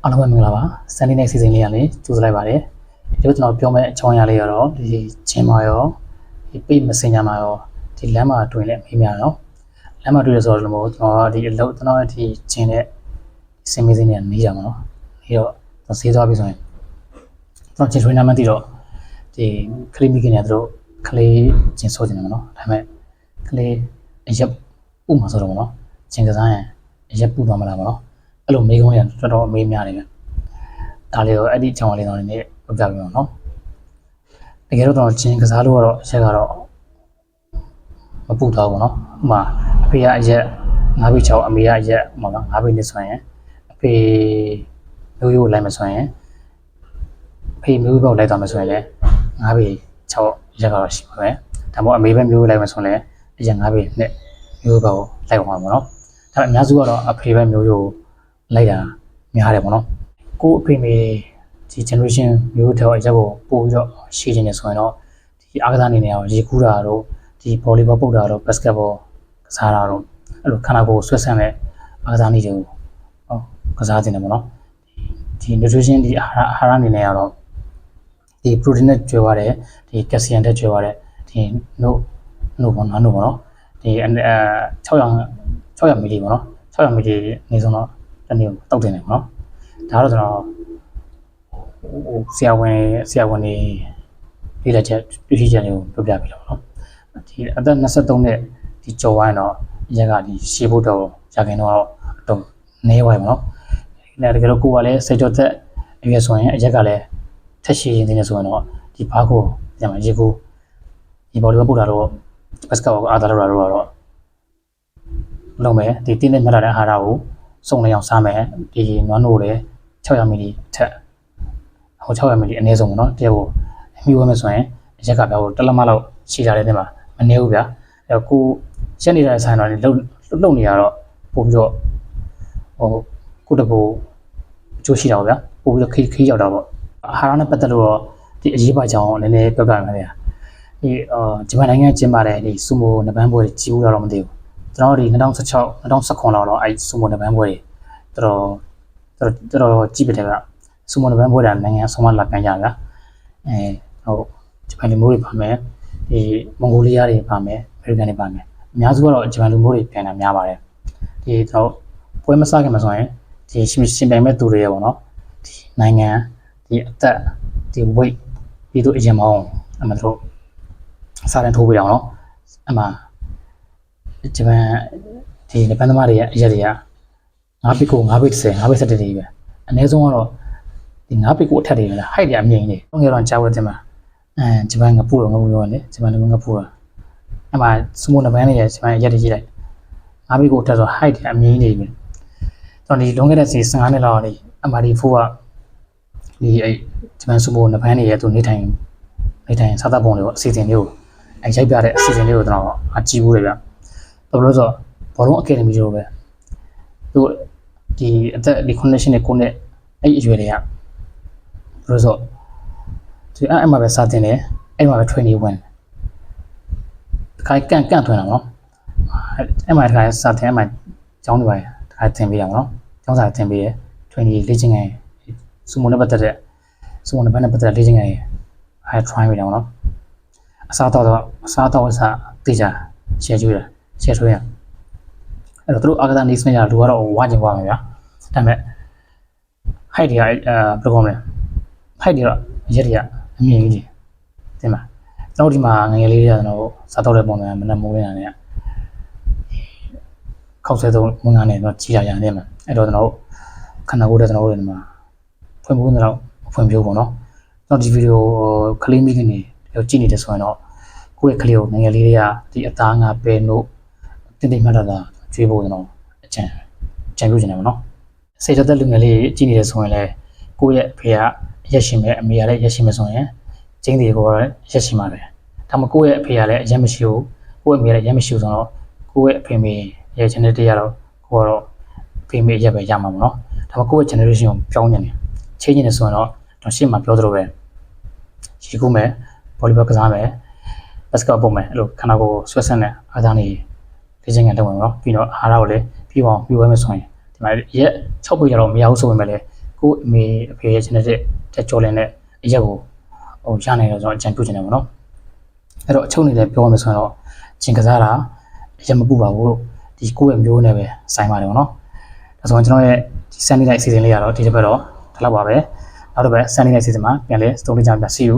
အားလုံးပဲမင်္ဂလာပါ Sunday night season လေးရလေကြိုးစားလိုက်ပါတယ်ဒီလိုကျွန်တော်ပြောမယ့်အကြောင်းအရာလေးကတော့ဒီချင်းမာရောဒီ page messenger မှာရောဒီလမ်းမှာတွင်လက်မေးများတော့လမ်းမှာတွေ့ရဆိုတော့ကျွန်တော်ဒီအလုပ်ကျွန်တော်ဒီချင်းတဲ့စင်မေးစင်းနဲ့နေကြမှာနော်ပြီးတော့ကျွန်တော်ဆေးသွားပြီဆိုရင်ကျွန်တော်ချင်း trainer မှန်းသိတော့ဒီကလေးမိခင်တွေတို့ကလေးချင်းဆိုးနေတယ်နော်ဒါပေမဲ့ကလေးအရက်ဥမှာဆိုတော့နော်ချင်းကစားရင်အရက်ပူသွားမလားမနော်အဲ့လိုမေးခွန်းတွေကတော်တော်အမေးများနေတယ်ဒါလေးတော့အဲ့ဒီအကြောင်းလေးတော့နည်းနည်းပြောပြပြမယ်နော်တကယ်တော့ချင်းကစားလို့ကတော့အချက်ကတော့မပူတော့ဘူးနော်ဥမာအဖေကအရက်9ပေ6အမေကအရက်ဟိုမှာ9ပေနဲ့ဆိုရင်အဖေမျိုးရိုးလိုက်မဆိုရင်အဖေမျိုးဘောက်လိုက်သွားမဆိုရင်လည်း9ပေ6ရက်ကတော့ရှိပါမယ်ဒါမှမဟုတ်အမေပဲမျိုးရိုးလိုက်မဆိုရင်လည်းအရက်9ပေနဲ့မျိုးဘောက်လိုက်အောင်ပါနော်ဒါအများစုကတော့အဖေပဲမျိုးရိုးလိုက်တာများတယ်ပေါ့နော်ကိုအဖေမေဒီ generation မျိုးထောင်အရက်ကိုပို့ပြီးတော့ရှေ့ကျင်နေဆိုရင်တော့ဒီအားကစားအနေနဲ့ရောရေကူးတာတို့ဒီ volleyball ပုတ်တာတို့ basketball ကစားတာတို့အဲ့လိုခန္ဓာကိုယ်ဆွဲဆန့်တဲ့အားကစားနည်းတွေကိုကစားတင်တယ်ပေါ့နော်ဒီ nutrition ဒီအာဟာရအနေနဲ့ကတော့ဒီ protein နဲ့ကျွေးရတယ်ဒီ calcium နဲ့ကျွေးရတယ်ဒီ no ပေါ့နော်ဒီ600 ml ပေါ့နော်600 ml နေဆုံးတော့တနေ့တောက်တင်တယ်ပေါ့နော်ဒါတော့ကျွန်တော်ဆရာဝန်တွေလေ့လာချက်တွေ့ရှိချက်တွေကိုပြောပြပြတော့နော်ဒီအသက်23နှစ်ဒီကျော်ဝိုင်းတော့ရက်ကဒီရှေ့ဖို့တော့ရခင်တော့အတုံးနေဝိုင်းပေါ့နော်ဒါတကယ်လို့ကိုကလည်းစိတ်ကြောသက်အရွယ်ဆိုရင်အရက်ကလည်းထက်ရှိရင်နေဆိုရင်တော့ဒီဘားကိုညမှာရေကိုဒီဘော်လီဘောပို့တာတော့ဘတ်စကတ်ဘောအားသားလို့တော့လုံးမယ်ဒီတင်းနဲ့မြတ်တာတဲ့အာဟာရကိုစုံနေအောင်စားမယ်ဒီနွားနို့လည်း600 ml အထက်ဟို600 ml အနည်းဆုံးပေါ့နော်တကယ်ကိုအမြူဝဲမယ်ဆိုရင်အရက်ကပြောတလက်မလောက်ရှိကြတဲ့နေမှာမနေဘူးဗျာအဲကိုရက်နေတဲ့ဆိုင်တော်လှုပ်နေရတော့ပို့ပြီးတော့ဟိုကိုတကူအကျိုးရှိတာပေါ့ဗျာပို့ပြီးတော့ခေးရောက်တာပေါ့အာဟာရနဲ့ပတ်သက်လို့တော့ဒီအရေးပါကြောင်းနည်းနည်းပြောပြမယ်ဗျာဒီဂျပန်နိုင်ငံကျင်းပတဲ့ဒီဆူမိုနဘန်းပွဲကြီးဦးတော့မသိဘူးကျွန်တော်ဒီ2016 2019လောက်တော့အဲဆူမိုနဘန်းပွဲတွေတော်ကြီးပြတယ်ဗျာဆူမိုနဘန်းပွဲတာနိုင်ငံဆုံးမလာပြန်ကြဗျာဟိုဂျပန်လူမျိုးတွေပါမယ်ဒီမွန်ဂိုလီးယားတွေပါမယ်အမေရိကန်တွေပါမယ်အများစုကတော့ဂျပန်လူမျိုးတွေပြန်တာများပါတယ်ဒီကျွန်တော်ပွဲမစခင်မှာဆိုရင်ဒီရှင်ပြိုင်မဲ့သူတွေရပေါ့နော်ဒီနိုင်ငံဒီအသက်ဒီ weight ဒီတို့အရင်မအောင်အမှန်တော့စားတယ်ထိုးပြအောင်နော်အမှဂျပန်ဒီနပန်းသမားတွေရဲ့အရက်တွေက9ပိကို9ပိ10 9ပိ17တွေပဲအနည်းဆုံးကတော့ဒီ9ပိကိုအထက်တွေလား height တွေအမြင့်ကြီးတွေတော့ကြားရတဲ့မှာဂျပန်ငပူတော့ငပူရောလေဂျပန်ငပူတာအမှစမိုးနပန်းတွေရဲ့ဂျပန်ရက်တွေကြီးလိုက်9ပိကိုအထက်ဆို height တွေအမြင့်ကြီးတွေပဲကျွန်တော်ဒီလွန်ခဲ့တဲ့15နှစ်လောက်နေအမှဒီဖိုးကဒီအဲဂျပန်စမိုးနပန်းတွေရဲ့သူနေထိုင်စားသပ်ပုံတွေပေါ့အစီအစဉ်လေးကိုရိုက်ပြတဲ့အစီအစဉ်လေးကိုကျွန်တော်အကြည့်ဘူးလေဗျဘာလို့လဲဆိုတော့ဘောလုံးအကယ်ဒမီလိုပဲသူဒီအသက်ဒီ connection နဲ့ကိုနဲ့အဲ့အရွယ်တွေကဘာလို့ဆိုဒီအဲ့မှာပဲစတင်တယ်အဲ့မှာပဲ training ဝင်ခိုင်ကန်ထွင်တာနော်အဲ့မှာတခါစတင်အဲ့မှာကျောင်းတွေပါတခါသင်ပေးရအောင်နော်ကျောင်းစာသင်ပေးတယ် training လေ့ကျင့်ခန်းစူမိုနဲ့ပတ်သက်တဲ့စူမိုနဲ့ဘယ်နဲ့ပတ်သက်တဲ့လေ့ကျင့်ခန်းအဲ့ try ပေးတယ်နော်အစားတော့အစားတေချာရှယ်ကျွေးတာရှယ်ထွေးရအဲ့တော့သူတို့အာကစားနေစနေရလူကတော့ဝါကျင်သွားမှာဗျာဒါပေမဲ့ height တွေကဘယ်လိုကောင်းလဲ height တွေတော့ရက်တွေကအမြင့်ကြီးတင်ပါကျွန်တော်ဒီမှာငယ်ငယ်လေးတွေကကျွန်တော်စားတော့တဲ့ပုံစံမနဲ့မိုးနေတာနဲ့ခောက်ဆဲဆုံးမွန်းကားနဲ့တော့ကြီးလာရတယ်မှာအဲ့တော့ကျွန်တော်ခန္ဓာကိုယ်တဲ့ကျွန်တော်တို့ဒီမှာဖွင့်ဖို့တော့ဖွင့်ပြဖို့ပေါ့နော်ကျွန်တော်ဒီဗီဒီယိုကလေးမိခင်တွေကြည့်နေတယ်ဆိုရင်တော့ကိုယ့်ရဲ့ကလေးကိုငယ်ငယ်လေးတွေကဒီအသားငါပဲလို့တင်မှတ်တာကျွေးဖို့ကျွန်တော်အကြံပြုချင်တယ်ပေါ့နော်စေတသက်လူငယ်လေးကြည့်နေတယ်ဆိုရင်လည်းကိုယ့်ရဲ့ဖေကရက်ရှင်မဲ့အမေကလည်းရက်ရှင်မဲ့ဆိုရင်ကျင်းတွေကိုရက်ရှင်မှာပဲဒါမှကိုယ့်ရဲ့အဖေကလည်းရက်မရှိဘူးကိုယ့်အမေကလည်းရက်မရှိဘူးဆိုတော့ကိုယ့်ရဲ့အဖေမေရဲ့ channel တွေကတော့ကိုကတော့ဖေမေရက်ပဲရမှာပေါ့နော်ဒါမှကိုယ့်ရဲ့ generation ကိုပြောင်းနေတယ်ချိန်နေတယ်ဆိုရင်တော့ရှေ့မှာပြောသလိုပဲရှိခုမယ် volleyball ကစားမယ် basketball ပုံမယ်အဲ့လိုခန္ဓာကိုယ်ဆွဲဆန့်တဲ့အားသားနေလေ့ကျင့်ခန်းလုပ်မယ်နော်ပြီးတော့အားရကိုလည်းပြီးအောင်ပြီးဝဲမယ်ဆိုရင်ဒီမှာရက်6ပိတ်ရတော့မရဘူးဆိုပေမဲ့လည်း ကိုအမေအဖေရဲ့ genetic တက်ကြော်လင်းတဲ့အရက်ကိုဟိုရနိုင်တော့ကျွန်တော်အကြံပြုချင်တယ်ပေါ့နော်အဲ့တော့အချုပ်နေလည်းပြောရမယ်ဆိုတော့ဂျင်ကစားတာအရက်မပူပါဘူးလို့ဒီကိုယ့်ရဲ့မျိုးနဲ့ပဲဆိုင်ပါတယ်ပေါ့နော်ဒါဆိုရင်ကျွန်တော်ရဲ့ဒီ Sunday night season လေးကတော့ဒီတစ်ပတ်တော့ဒီလောက်ပါပဲနောက်တစ်ပတ် Sunday night season မှာပြန်လဲ story ကြပါ see you